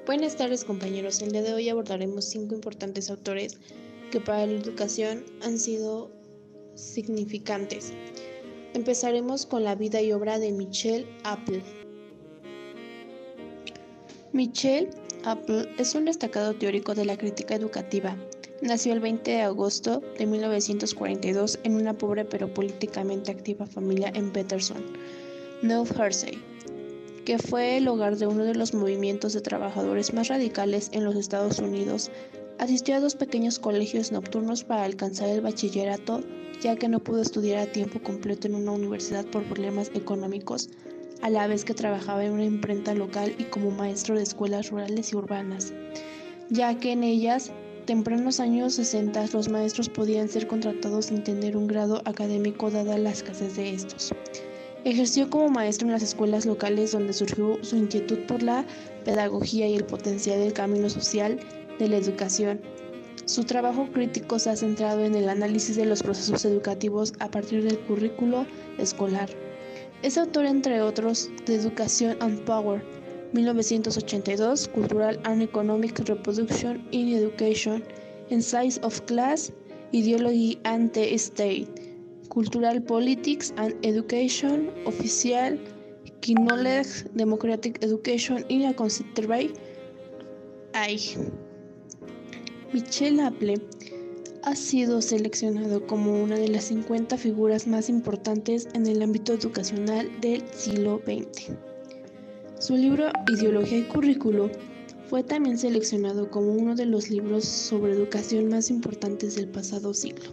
Buenas tardes compañeros, el día de hoy abordaremos 5 importantes autores que para la educación han sido significantes. Empezaremos con la vida y obra de Michel Apple. Michel Apple es un destacado teórico de la crítica educativa. Nació el 20 de agosto de 1942 en una pobre pero políticamente activa familia en Paterson, New Jersey, que fue el hogar de uno de los movimientos de trabajadores más radicales en los Estados Unidos. Asistió a 2 pequeños colegios nocturnos para alcanzar el bachillerato, ya que no pudo estudiar a tiempo completo en una universidad por problemas económicos, a la vez que trabajaba en una imprenta local y como maestro de escuelas rurales y urbanas, ya que en ellas, tempranos años 60, los maestros podían ser contratados sin tener un grado académico dada la escasez de estos. Ejerció como maestro en las escuelas locales donde surgió su inquietud por la pedagogía y el potencial del camino social de la educación. Su trabajo crítico se ha centrado en el análisis de los procesos educativos a partir del currículo escolar. Es autor, entre otros, de Education and Power, 1982, Cultural and Economic Reproduction in Education, Essays of Class, Ideology and the State, Cultural Politics and Education, Official Knowledge, Democratic Education in a Considerable Age. Michel Apple ha sido seleccionado como una de las 50 figuras más importantes en el ámbito educacional del siglo XX. Su libro Ideología y Currículo fue también seleccionado como uno de los libros sobre educación más importantes del pasado siglo.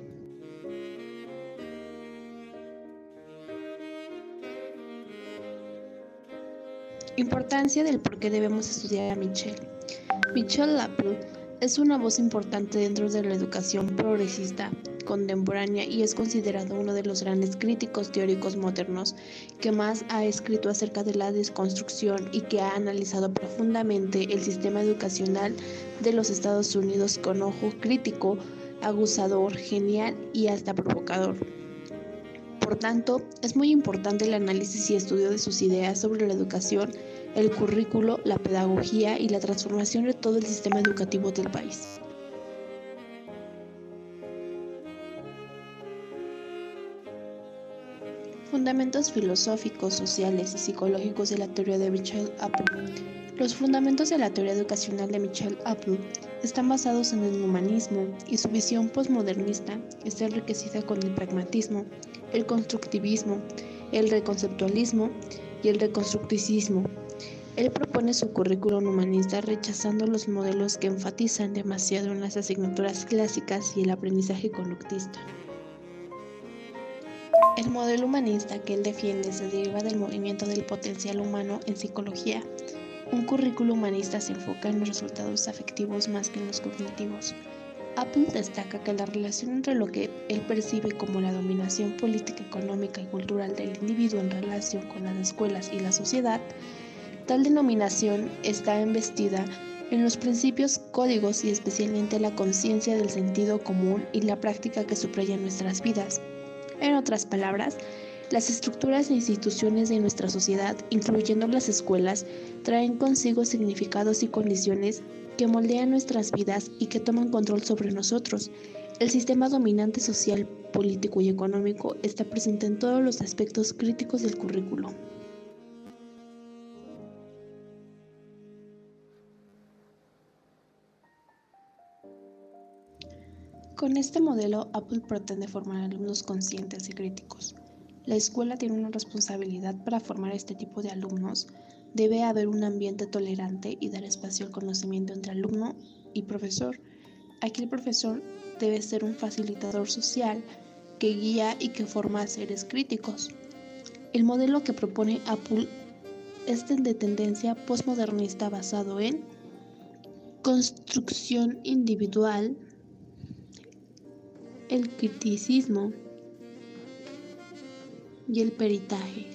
Importancia del por qué debemos estudiar a Michel. Michel Apple es una voz importante dentro de la educación progresista contemporánea y es considerado uno de los grandes críticos teóricos modernos que más ha escrito acerca de la desconstrucción y que ha analizado profundamente el sistema educacional de los Estados Unidos con ojo crítico, agusador, genial y hasta provocador. Por tanto, es muy importante el análisis y estudio de sus ideas sobre la educación, el currículo, la pedagogía y la transformación de todo el sistema educativo del país. Fundamentos filosóficos, sociales y psicológicos de la teoría de Michel Apple. Los fundamentos de la teoría educacional de Michel Apple están basados en el humanismo y su visión postmodernista está enriquecida con el pragmatismo, el constructivismo, el reconceptualismo y el reconstructivismo. Él propone su currículum humanista rechazando los modelos que enfatizan demasiado en las asignaturas clásicas y el aprendizaje conductista. El modelo humanista que él defiende se deriva del movimiento del potencial humano en psicología. Un currículo humanista se enfoca en los resultados afectivos más que en los cognitivos. Apple destaca que la relación entre lo que él percibe como la dominación política, económica y cultural del individuo en relación con las escuelas y la sociedad, tal denominación está embestida en los principios, códigos y especialmente la conciencia del sentido común y la práctica que subraya nuestras vidas. En otras palabras, las estructuras e instituciones de nuestra sociedad, incluyendo las escuelas, traen consigo significados y condiciones que moldean nuestras vidas y que toman control sobre nosotros. El sistema dominante social, político y económico está presente en todos los aspectos críticos del currículo. Con este modelo, Apple pretende formar alumnos conscientes y críticos. La escuela tiene una responsabilidad para formar este tipo de alumnos. Debe haber un ambiente tolerante y dar espacio al conocimiento entre alumno y profesor. Aquí el profesor debe ser un facilitador social que guía y que forma a seres críticos. El modelo que propone Apple es de tendencia postmodernista basado en construcción individual, el criticismo y el peritaje.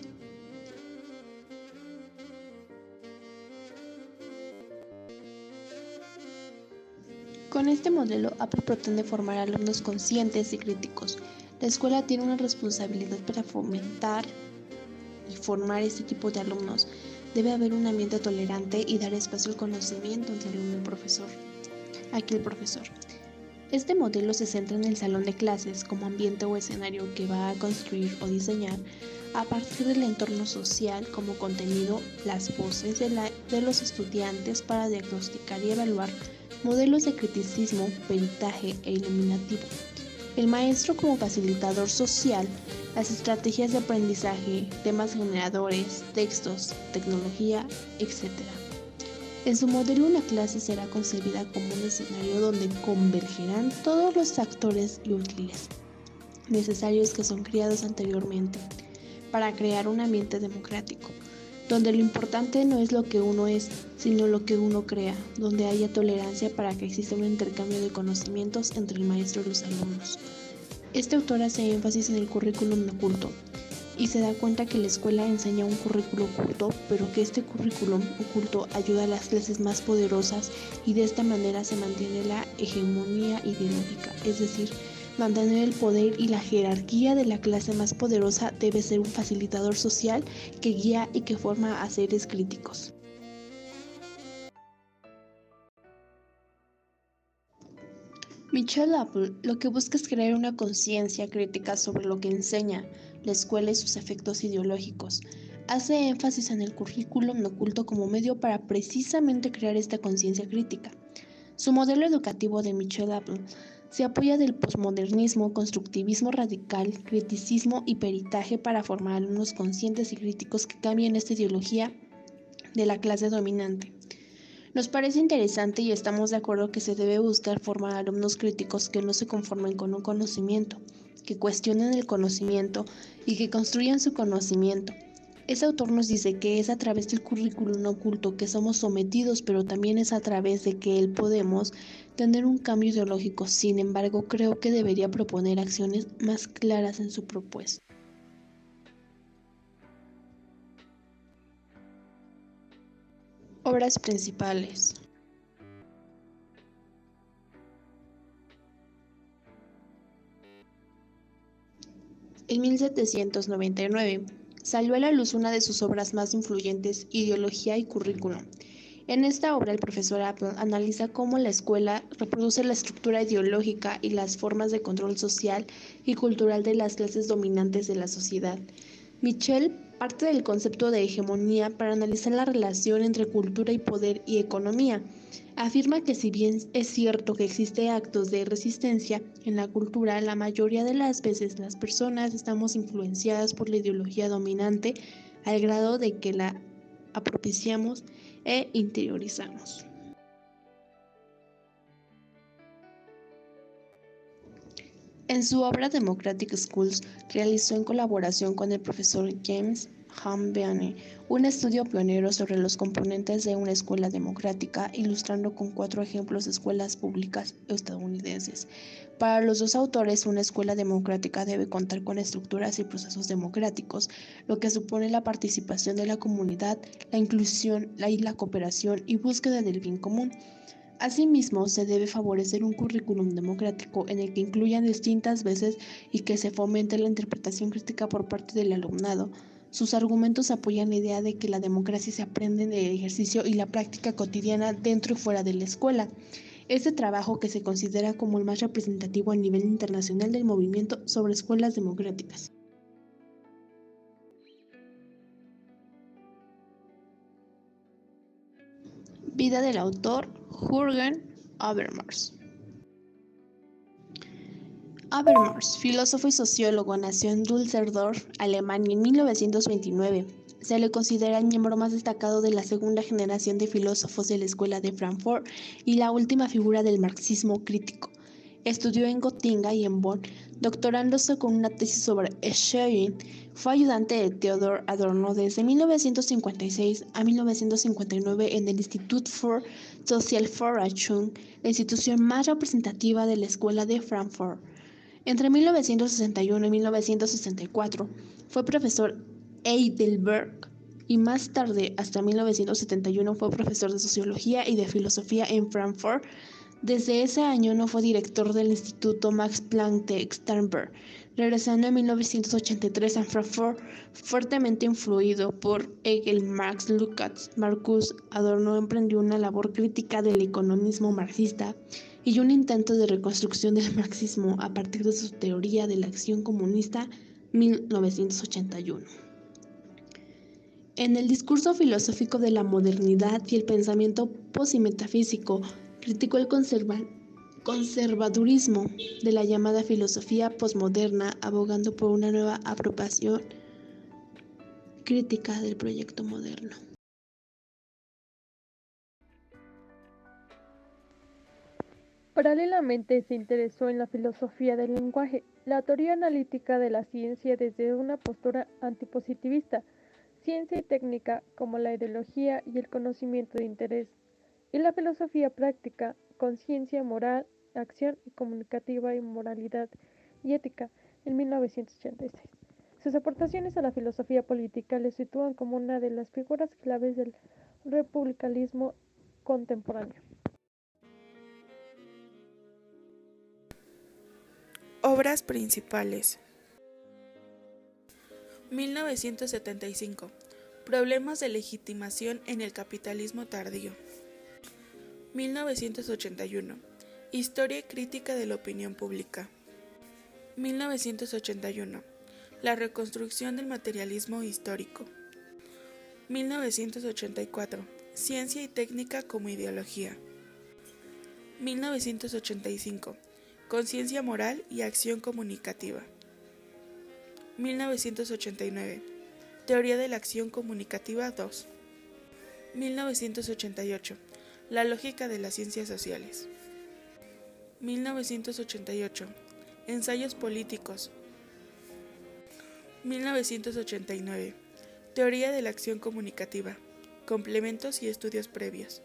Con este modelo, Apple pretende formar alumnos conscientes y críticos. La escuela tiene una responsabilidad para fomentar y formar este tipo de alumnos. Debe haber un ambiente tolerante y dar espacio al conocimiento entre alumno y profesor. Aquí el profesor. Este modelo se centra en el salón de clases como ambiente o escenario que va a construir o diseñar a partir del entorno social como contenido, las voces de los estudiantes para diagnosticar y evaluar modelos de criticismo, peritaje e iluminativo. El maestro como facilitador social, las estrategias de aprendizaje, temas generadores, textos, tecnología, etc. En su modelo, una clase será concebida como un escenario donde convergerán todos los factores y útiles necesarios que son creados anteriormente para crear un ambiente democrático, donde lo importante no es lo que uno es, sino lo que uno crea, donde haya tolerancia para que exista un intercambio de conocimientos entre el maestro y los alumnos. Este autor hace énfasis en el currículum no oculto y se da cuenta que la escuela enseña un currículo oculto, pero que este currículum oculto ayuda a las clases más poderosas y de esta manera se mantiene la hegemonía ideológica, es decir, mantener el poder y la jerarquía de la clase más poderosa debe ser un facilitador social que guía y que forma a seres críticos. Michelle Apple lo que busca es crear una conciencia crítica sobre lo que enseña la escuela y sus efectos ideológicos. Hace énfasis en el currículum no oculto como medio para precisamente crear esta conciencia crítica. Su modelo educativo de Michelle Apple se apoya del posmodernismo, constructivismo radical, criticismo y peritaje para formar alumnos conscientes y críticos que cambien esta ideología de la clase dominante. Nos parece interesante y estamos de acuerdo que se debe buscar formar alumnos críticos que no se conformen con un conocimiento, que cuestionen el conocimiento y que construyan su conocimiento. Este autor nos dice que es a través del currículum oculto que somos sometidos, pero también es a través de que él podemos tener un cambio ideológico. Sin embargo, creo que debería proponer acciones más claras en su propuesta. Obras principales. En 1799 salió a la luz una de sus obras más influyentes, Ideología y Currículum. En esta obra, el profesor Apple analiza cómo la escuela reproduce la estructura ideológica y las formas de control social y cultural de las clases dominantes de la sociedad. Michel parte del concepto de hegemonía para analizar la relación entre cultura y poder y economía. Afirma que si bien es cierto que existen actos de resistencia en la cultura, la mayoría de las veces las personas estamos influenciadas por la ideología dominante al grado de que la apropiciamos e interiorizamos. En su obra Democratic Schools, realizó en colaboración con el profesor James Hambeane un estudio pionero sobre los componentes de una escuela democrática, ilustrando con 4 ejemplos de escuelas públicas estadounidenses. Para los dos autores, una escuela democrática debe contar con estructuras y procesos democráticos, lo que supone la participación de la comunidad, la inclusión y la cooperación y búsqueda del bien común. Asimismo, se debe favorecer un currículum democrático en el que incluyan distintas voces y que se fomente la interpretación crítica por parte del alumnado. Sus argumentos apoyan la idea de que la democracia se aprende en el ejercicio y la práctica cotidiana dentro y fuera de la escuela. Este trabajo, que se considera como el más representativo a nivel internacional del movimiento sobre escuelas democráticas. Vida del autor Jürgen Habermas. Habermas, filósofo y sociólogo, nació en Düsseldorf, Alemania, en 1929. Se le considera el miembro más destacado de la segunda generación de filósofos de la Escuela de Frankfurt y la última figura del marxismo crítico. Estudió en Gotinga y en Bonn, doctorándose con una tesis sobre Schelling. Fue ayudante de Theodor Adorno desde 1956 a 1959 en el Institut für Sozialforschung, la institución más representativa de la Escuela de Frankfurt. Entre 1961 y 1964 fue profesor Heidelberg y más tarde, hasta 1971, fue profesor de Sociología y de Filosofía en Frankfurt. Desde ese año no fue director del Instituto Max Planck de Sternberg. Regresando en 1983 a Frankfurt, fuertemente influido por Hegel, Marx, Lukács, Marcuse, Adorno emprendió una labor crítica del economismo marxista y un intento de reconstrucción del marxismo a partir de su teoría de la acción comunista 1981. En el discurso filosófico de la modernidad y el pensamiento post-metafísico, criticó el conservadurismo de la llamada filosofía posmoderna, abogando por una nueva apropiación crítica del proyecto moderno. Paralelamente se interesó en la filosofía del lenguaje, la teoría analítica de la ciencia desde una postura antipositivista, ciencia y técnica como la ideología y el conocimiento de interés, y la filosofía práctica, conciencia, moral, acción y comunicativa y moralidad y ética en 1986. Sus aportaciones a la filosofía política le sitúan como una de las figuras claves del republicanismo contemporáneo. Obras principales. 1975. Problemas de legitimación en el capitalismo tardío. 1981. Historia y crítica de la opinión pública. 1981. La reconstrucción del materialismo histórico. 1984. Ciencia y técnica como ideología. 1985. Conciencia moral y acción comunicativa. 1989. Teoría de la acción comunicativa 2. 1988. La lógica de las ciencias sociales. 1988. Ensayos políticos. 1989. Teoría de la acción comunicativa. Complementos y estudios previos.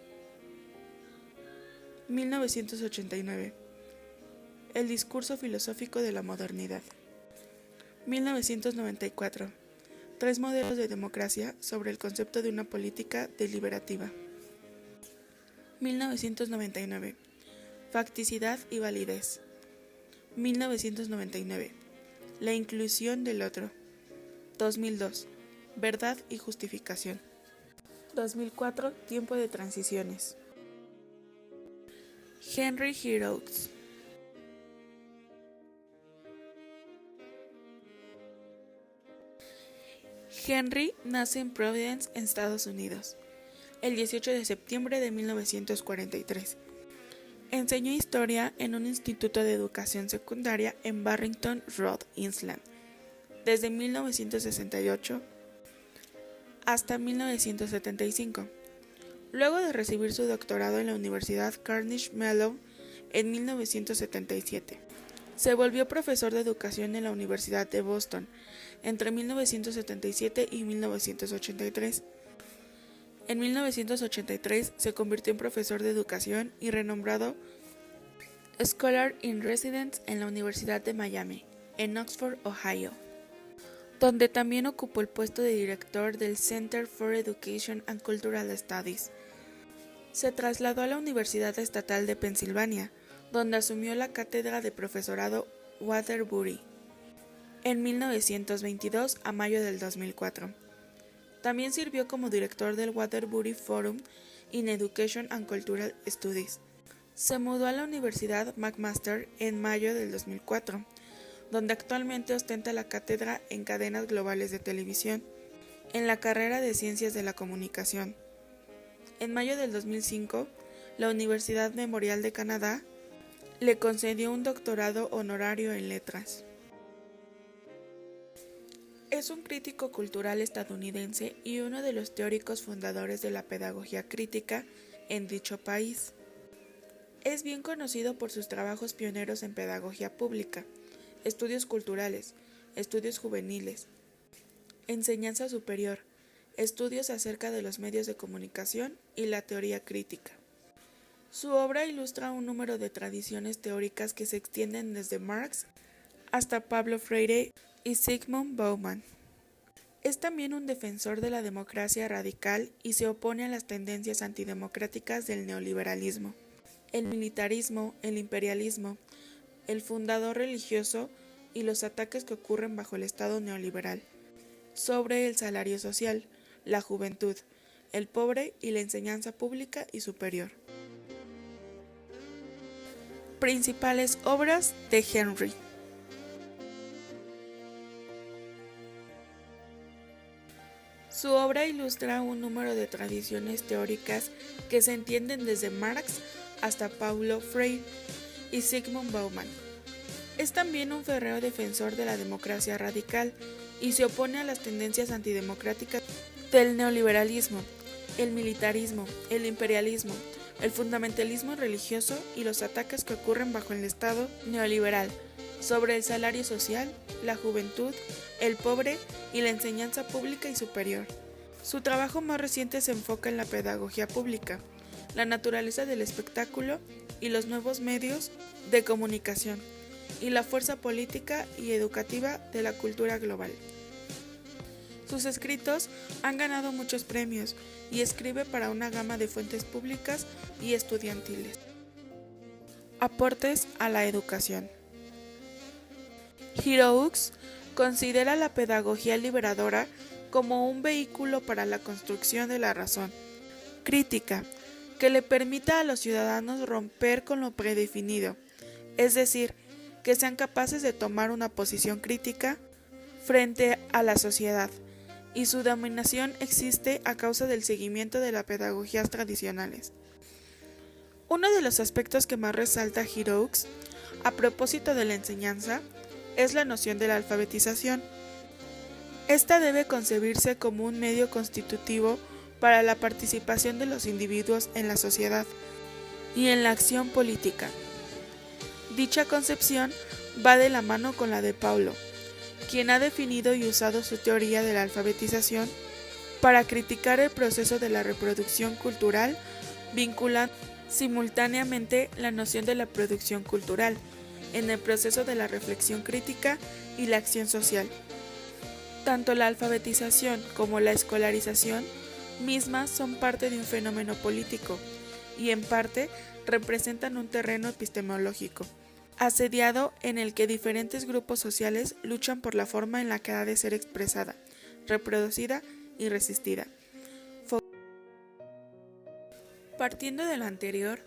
1989. El discurso filosófico de la modernidad. 1994. 3 modelos de democracia sobre el concepto de una política deliberativa. 1999. Facticidad y validez. 1999. La inclusión del otro. 2002. Verdad y justificación. 2004. Tiempo de transiciones. Henry Giroux. Henry nace en Providence, en Estados Unidos, el 18 de septiembre de 1943. Enseñó historia en un instituto de educación secundaria en Barrington, Rhode Island, desde 1968 hasta 1975. Luego de recibir su doctorado en la Universidad Carnegie Mellon en 1977. Se volvió profesor de educación en la Universidad de Boston entre 1977 y 1983. En 1983 se convirtió en profesor de educación y renombrado Scholar in Residence en la Universidad de Miami, en Oxford, Ohio, donde también ocupó el puesto de director del Center for Education and Cultural Studies. Se trasladó a la Universidad Estatal de Pensilvania, donde asumió la cátedra de profesorado Waterbury en 1922 a mayo del 2004. También sirvió como director del Waterbury Forum in Education and Cultural Studies. Se mudó a la Universidad McMaster en mayo del 2004, donde actualmente ostenta la cátedra en cadenas globales de televisión, en la carrera de Ciencias de la Comunicación. En mayo del 2005, la Universidad Memorial de Canadá le concedió un doctorado honorario en letras. Es un crítico cultural estadounidense y uno de los teóricos fundadores de la pedagogía crítica en dicho país. Es bien conocido por sus trabajos pioneros en pedagogía pública, estudios culturales, estudios juveniles, enseñanza superior, estudios acerca de los medios de comunicación y la teoría crítica. Su obra ilustra un número de tradiciones teóricas que se extienden desde Marx hasta Pablo Freire y Zygmunt Bauman. Es también un defensor de la democracia radical y se opone a las tendencias antidemocráticas del neoliberalismo, el militarismo, el imperialismo, el fundador religioso y los ataques que ocurren bajo el Estado neoliberal, sobre el salario social, la juventud, el pobre y la enseñanza pública y superior. Principales obras de Henry. Su obra ilustra un número de tradiciones teóricas que se entienden desde Marx hasta Paulo Freire y Zygmunt Bauman. Es también un férreo defensor de la democracia radical y se opone a las tendencias antidemocráticas del neoliberalismo, el militarismo, el imperialismo, el fundamentalismo religioso y los ataques que ocurren bajo el Estado neoliberal sobre el salario social, la juventud, el pobre y la enseñanza pública y superior. Su trabajo más reciente se enfoca en la pedagogía pública, la naturaleza del espectáculo y los nuevos medios de comunicación, y la fuerza política y educativa de la cultura global. Sus escritos han ganado muchos premios y escribe para una gama de fuentes públicas y estudiantiles. Aportes a la educación. Giroux considera la pedagogía liberadora como un vehículo para la construcción de la razón crítica, que le permita a los ciudadanos romper con lo predefinido, es decir, que sean capaces de tomar una posición crítica frente a la sociedad, y su dominación existe a causa del seguimiento de las pedagogías tradicionales. Uno de los aspectos que más resalta Giroux, a propósito de la enseñanza, es la noción de la alfabetización. Esta debe concebirse como un medio constitutivo para la participación de los individuos en la sociedad y en la acción política. Dicha concepción va de la mano con la de Paulo, quien ha definido y usado su teoría de la alfabetización para criticar el proceso de la reproducción cultural, vinculando simultáneamente la noción de la producción cultural en el proceso de la reflexión crítica y la acción social. Tanto la alfabetización como la escolarización mismas son parte de un fenómeno político y en parte representan un terreno epistemológico, asediado en el que diferentes grupos sociales luchan por la forma en la que ha de ser expresada, reproducida y resistida. Partiendo de lo anterior,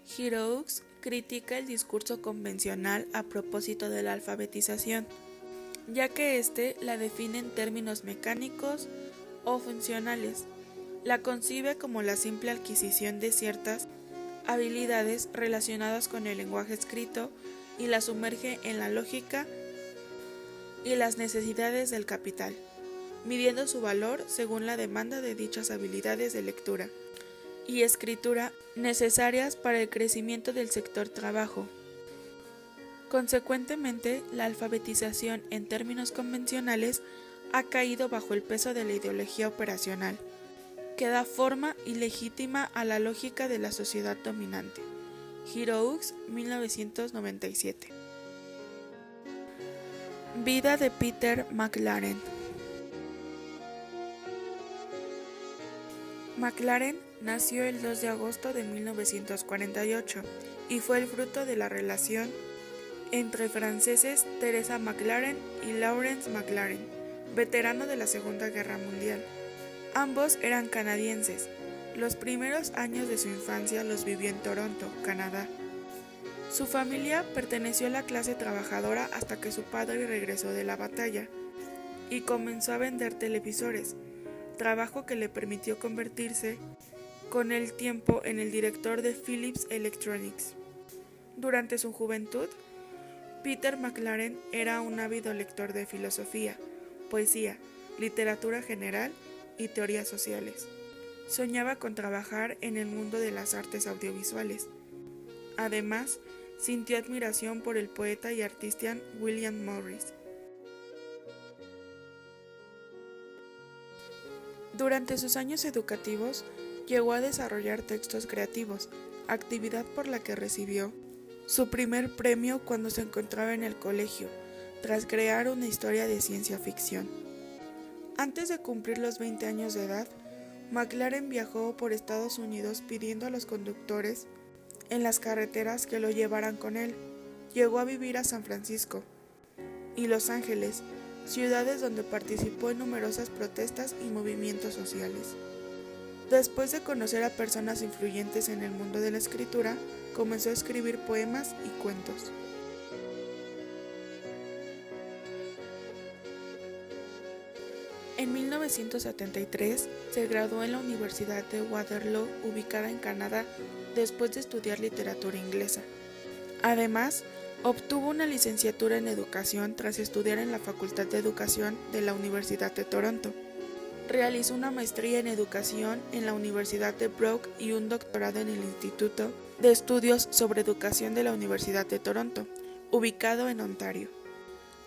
Giroux critica el discurso convencional a propósito de la alfabetización, ya que éste la define en términos mecánicos o funcionales. La concibe como la simple adquisición de ciertas habilidades relacionadas con el lenguaje escrito y la sumerge en la lógica y las necesidades del capital, midiendo su valor según la demanda de dichas habilidades de lectura y escritura necesarias para el crecimiento del sector trabajo. Consecuentemente, la alfabetización en términos convencionales ha caído bajo el peso de la ideología operacional, que da forma y legítima a la lógica de la sociedad dominante. Giroux, 1997. Vida de Peter Maclaren. Maclaren nació el 2 de agosto de 1948 y fue el fruto de la relación entre franceses Teresa Maclaren y Lawrence Maclaren, veterano de la Segunda Guerra Mundial. Ambos eran canadienses. Los primeros años de su infancia los vivió en Toronto, Canadá. Su familia perteneció a la clase trabajadora hasta que su padre regresó de la batalla y comenzó a vender televisores, trabajo que le permitió convertirse con el tiempo en el director de Philips Electronics. Durante su juventud, Peter Maclaren era un ávido lector de filosofía, poesía, literatura general y teorías sociales. Soñaba con trabajar en el mundo de las artes audiovisuales. Además, sintió admiración por el poeta y artista William Morris. Durante sus años educativos, llegó a desarrollar textos creativos, actividad por la que recibió su primer premio cuando se encontraba en el colegio, tras crear una historia de ciencia ficción. Antes de cumplir los 20 años de edad, Maclaren viajó por Estados Unidos pidiendo a los conductores en las carreteras que lo llevaran con él. Llegó a vivir a San Francisco, y Los Ángeles, ciudades donde participó en numerosas protestas y movimientos sociales. Después de conocer a personas influyentes en el mundo de la escritura, comenzó a escribir poemas y cuentos. En 1973 se graduó en la Universidad de Waterloo, ubicada en Canadá, después de estudiar literatura inglesa. Además, obtuvo una licenciatura en educación tras estudiar en la Facultad de Educación de la Universidad de Toronto. Realizó una maestría en educación en la Universidad de Brock y un doctorado en el Instituto de Estudios sobre Educación de la Universidad de Toronto, ubicado en Ontario.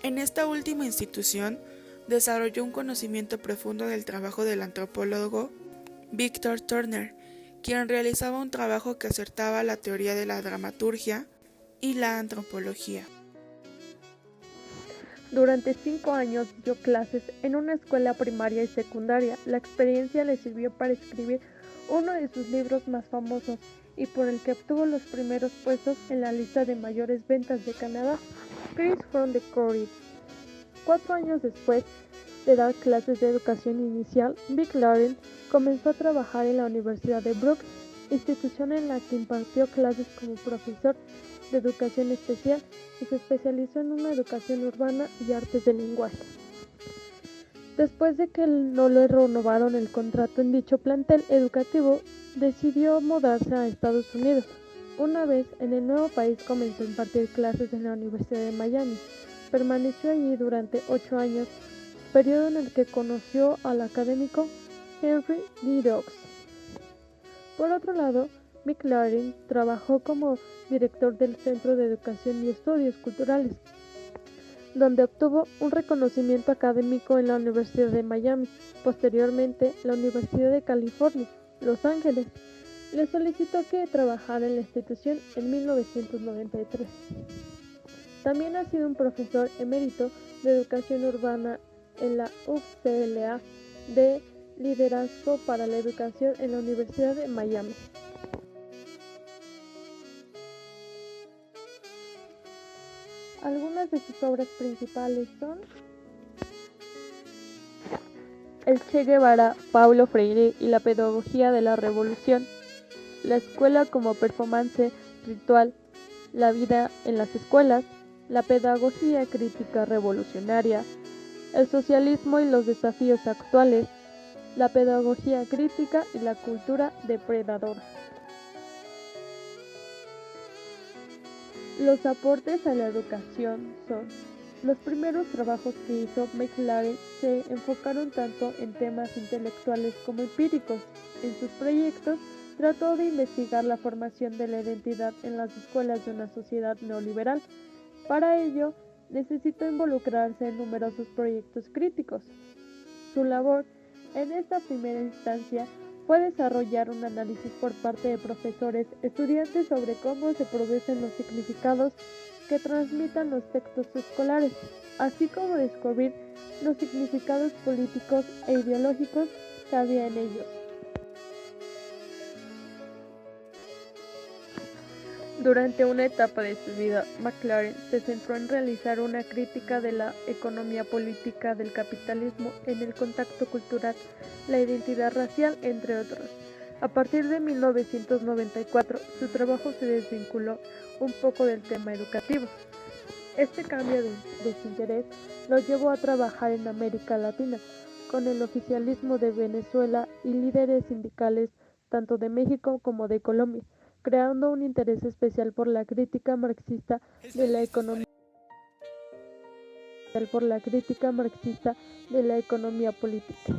En esta última institución, desarrolló un conocimiento profundo del trabajo del antropólogo Victor Turner, quien realizaba un trabajo que acertaba la teoría de la dramaturgia y la antropología. Durante 5 años dio clases en una escuela primaria y secundaria. La experiencia le sirvió para escribir uno de sus libros más famosos y por el que obtuvo los primeros puestos en la lista de mayores ventas de Canadá, Chris from the Corridor. 4 años después de dar clases de educación inicial, McLaren comenzó a trabajar en la Universidad de Brook, institución en la que impartió clases como profesor de educación especial y se especializó en una educación urbana y artes del lenguaje. Después de que no le renovaron el contrato en dicho plantel educativo, decidió mudarse a Estados Unidos. Una vez en el nuevo país comenzó a impartir clases en la Universidad de Miami. Permaneció allí durante 8 años, periodo en el que conoció al académico Henry D. Dox. Por otro lado, McLaren trabajó como director del Centro de Educación y Estudios Culturales, donde obtuvo un reconocimiento académico en la Universidad de Miami. Posteriormente, la Universidad de California, Los Ángeles, le solicitó que trabajara en la institución en 1993. También ha sido un profesor emérito de educación urbana en la UCLA de liderazgo para la educación en la Universidad de Miami. Algunas de sus obras principales son El Che Guevara, Paulo Freire y la pedagogía de la revolución, La escuela como performance ritual, La vida en las escuelas, La pedagogía crítica revolucionaria, El socialismo y los desafíos actuales, La pedagogía crítica y la cultura depredadora. Los aportes a la educación son: los primeros trabajos que hizo McLaren se enfocaron tanto en temas intelectuales como empíricos. En sus proyectos trató de investigar la formación de la identidad en las escuelas de una sociedad neoliberal. Para ello, necesitó involucrarse en numerosos proyectos críticos. Su labor en esta primera instancia fue desarrollar un análisis por parte de profesores, estudiantes sobre cómo se producen los significados que transmitan los textos escolares, así como descubrir los significados políticos e ideológicos que había en ellos. Durante una etapa de su vida, McLaren se centró en realizar una crítica de la economía política del capitalismo en el contexto cultural, la identidad racial, entre otros. A partir de 1994, su trabajo se desvinculó un poco del tema educativo. Este cambio de desinterés lo llevó a trabajar en América Latina, con el oficialismo de Venezuela y líderes sindicales tanto de México como de Colombia, creando un interés especial por la crítica marxista de la economía política.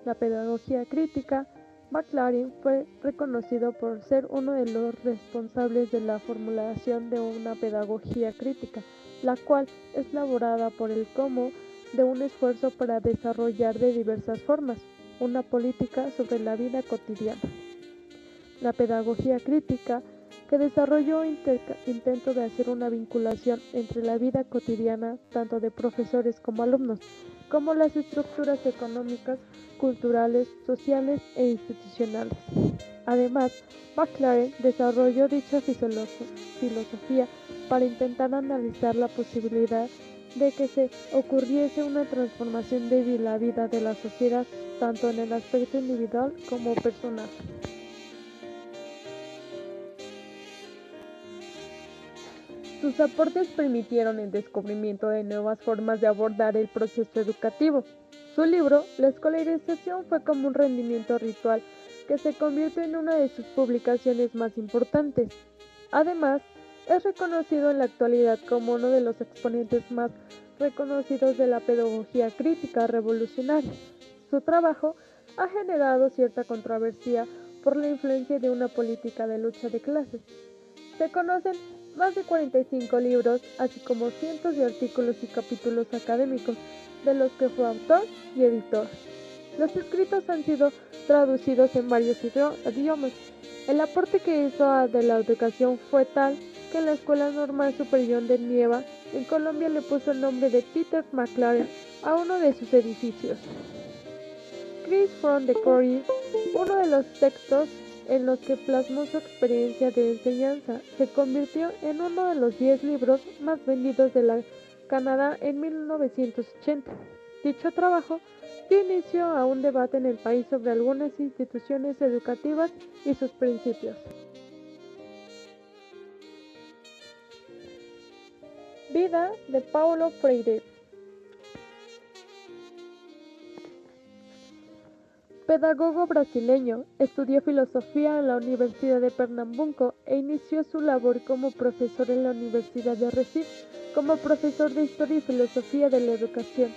La pedagogía crítica. McLaren fue reconocido por ser uno de los responsables de la formulación de una pedagogía crítica, la cual es elaborada por el como de un esfuerzo para desarrollar de diversas formas una política sobre la vida cotidiana. La pedagogía crítica, que desarrolló intento de hacer una vinculación entre la vida cotidiana tanto de profesores como alumnos, como las estructuras económicas, culturales, sociales e institucionales. Además, McLaren desarrolló dicha filosofía para intentar analizar la posibilidad de que se ocurriese una transformación de la vida de la sociedad, tanto en el aspecto individual como personal. Sus aportes permitieron el descubrimiento de nuevas formas de abordar el proceso educativo. Su libro, La escolarización, fue como un rendimiento ritual que se convirtió en una de sus publicaciones más importantes. Además, es reconocido en la actualidad como uno de los exponentes más reconocidos de la pedagogía crítica revolucionaria. Su trabajo ha generado cierta controversia por la influencia de una política de lucha de clases. Se conocen más de 45 libros, así como cientos de artículos y capítulos académicos, de los que fue autor y editor. Los escritos han sido traducidos en varios idiomas. El aporte que hizo de la educación fue tal que la Escuela Normal Superior de Nieva, en Colombia, le puso el nombre de Peter McLaren a uno de sus edificios. Chris from the Corey, uno de los textos en los que plasmó su experiencia de enseñanza, se convirtió en uno de los 10 libros más vendidos de la Canadá en 1980. Dicho trabajo dio inicio a un debate en el país sobre algunas instituciones educativas y sus principios. Vida de Paulo Freire. Pedagogo brasileño, estudió filosofía en la Universidad de Pernambuco e inició su labor como profesor en la Universidad de Recife, como profesor de Historia y Filosofía de la Educación.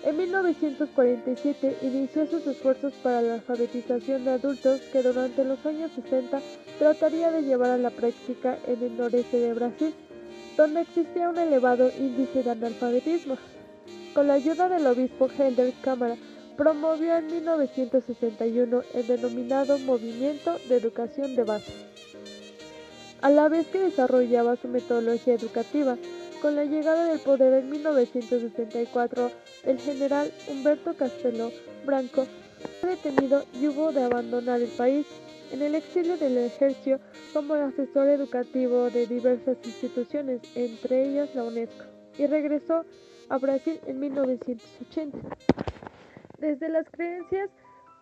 En 1947 inició sus esfuerzos para la alfabetización de adultos que durante los años 60 trataría de llevar a la práctica en el noreste de Brasil, donde existía un elevado índice de analfabetismo. Con la ayuda del obispo Helder Câmara, promovió en 1961 el denominado Movimiento de Educación de Base. A la vez que desarrollaba su metodología educativa, con la llegada del poder en 1964, el general Humberto Castelo Branco fue detenido y hubo de abandonar el país. En el exilio del ejerció como asesor educativo de diversas instituciones, entre ellas la UNESCO, y regresó a Brasil en 1980. Desde las creencias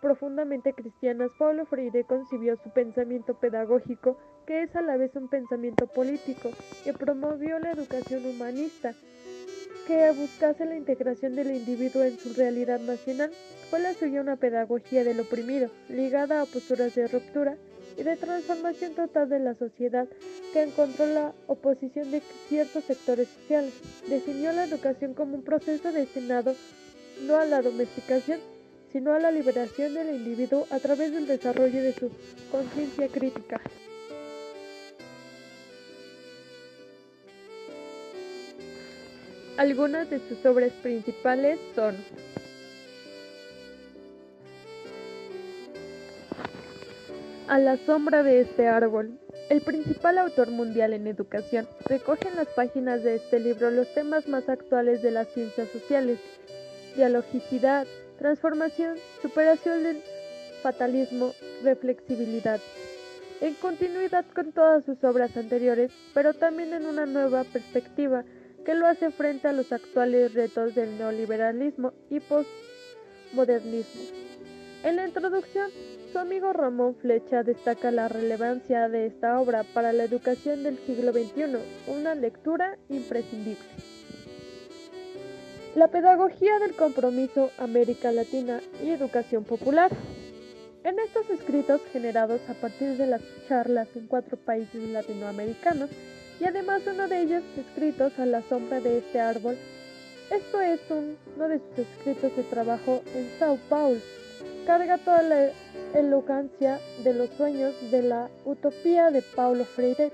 profundamente cristianas, Paulo Freire concibió su pensamiento pedagógico, que es a la vez un pensamiento político, que promovió la educación humanista, que buscase la integración del individuo en su realidad nacional. Fue la suya una pedagogía del oprimido, ligada a posturas de ruptura y de transformación total de la sociedad, que encontró la oposición de ciertos sectores sociales. Definió la educación como un proceso destinado no a la domesticación, sino a la liberación del individuo a través del desarrollo de su conciencia crítica. Algunas de sus obras principales son: A la sombra de este árbol. El principal autor mundial en educación recoge en las páginas de este libro los temas más actuales de las ciencias sociales: dialogicidad, transformación, superación del fatalismo, reflexibilidad. En continuidad con todas sus obras anteriores, pero también en una nueva perspectiva que lo hace frente a los actuales retos del neoliberalismo y postmodernismo. En la introducción, su amigo Ramón Flecha destaca la relevancia de esta obra para la educación del siglo XXI, una lectura imprescindible. La pedagogía del compromiso, América Latina y educación popular. En estos escritos, generados a partir de las charlas en 4 países latinoamericanos, y además uno de ellos escritos a la sombra de este árbol, esto es uno de sus escritos de trabajo en Sao Paulo, carga toda la elocuencia de los sueños de la utopía de Paulo Freire,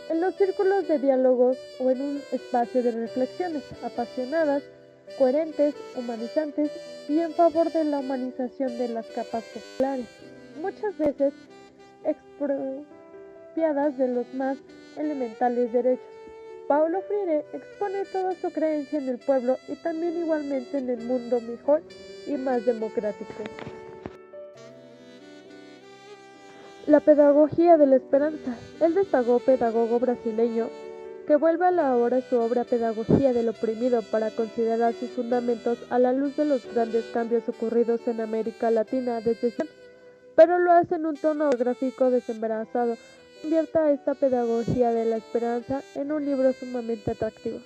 en los círculos de diálogos o en un espacio de reflexiones apasionadas, coherentes, humanizantes y en favor de la humanización de las capas populares, muchas veces expropiadas de los más elementales derechos. Paulo Freire expone toda su creencia en el pueblo y también igualmente en el mundo mejor y más democrático. La pedagogía de la esperanza. El destacado pedagogo brasileño que vuelve a la obra su obra Pedagogía del oprimido para considerar sus fundamentos a la luz de los grandes cambios ocurridos en América Latina desde siempre, pero lo hace en un tono gráfico desembarazado. Convierta esta pedagogía de la esperanza en un libro sumamente atractivo.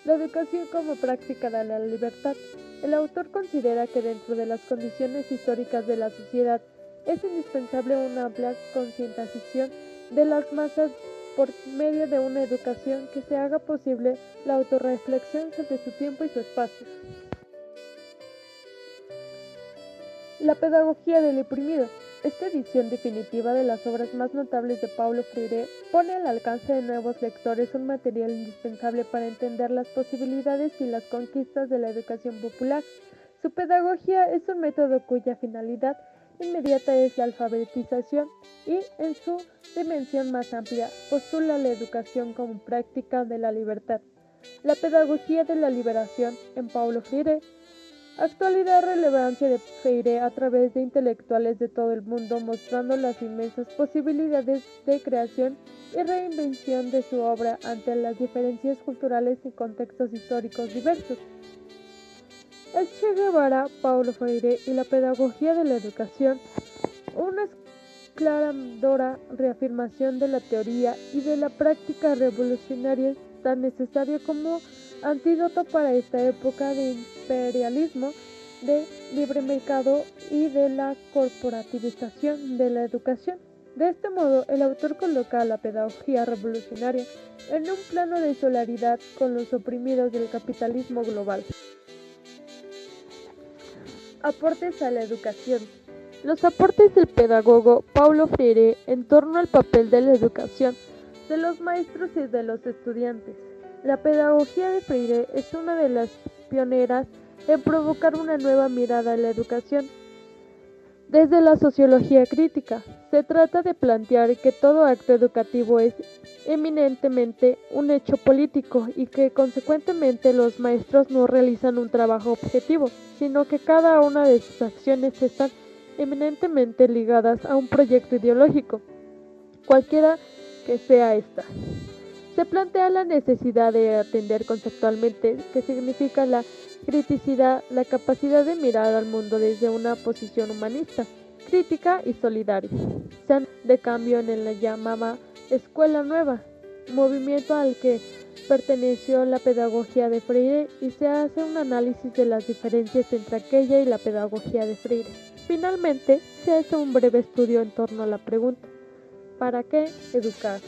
La educación como práctica de la libertad. El autor considera que dentro de las condiciones históricas de la sociedad es indispensable una amplia concientización de las masas por medio de una educación que se haga posible la autorreflexión sobre su tiempo y su espacio. La pedagogía del oprimido. Esta edición definitiva de las obras más notables de Paulo Freire pone al alcance de nuevos lectores un material indispensable para entender las posibilidades y las conquistas de la educación popular. Su pedagogía es un método cuya finalidad inmediata es la alfabetización y, en su dimensión más amplia, postula la educación como práctica de la libertad. La pedagogía de la liberación en Paulo Freire. Actualidad relevancia de Freire a través de intelectuales de todo el mundo, mostrando las inmensas posibilidades de creación y reinvención de su obra ante las diferencias culturales y contextos históricos diversos. El Che Guevara, Paulo Freire y la pedagogía de la educación, una esclarecedora reafirmación de la teoría y de la práctica revolucionaria tan necesaria como antídoto para esta época de imperialismo, de libre mercado y de la corporativización de la educación. De este modo, el autor coloca a la pedagogía revolucionaria en un plano de solidaridad con los oprimidos del capitalismo global. Aportes a la educación. Los aportes del pedagogo Paulo Freire en torno al papel de la educación de los maestros y de los estudiantes. La pedagogía de Freire es una de las pioneras en provocar una nueva mirada a la educación. Desde la sociología crítica, se trata de plantear que todo acto educativo es eminentemente un hecho político y que consecuentemente los maestros no realizan un trabajo objetivo, sino que cada una de sus acciones están eminentemente ligadas a un proyecto ideológico, cualquiera que sea esta. Se plantea la necesidad de atender conceptualmente qué significa la criticidad, la capacidad de mirar al mundo desde una posición humanista, crítica y solidaria. Sean de cambio en la llamada Escuela Nueva, movimiento al que perteneció la pedagogía de Freire, y se hace un análisis de las diferencias entre aquella y la pedagogía de Freire. Finalmente, se hace un breve estudio en torno a la pregunta: ¿para qué educar?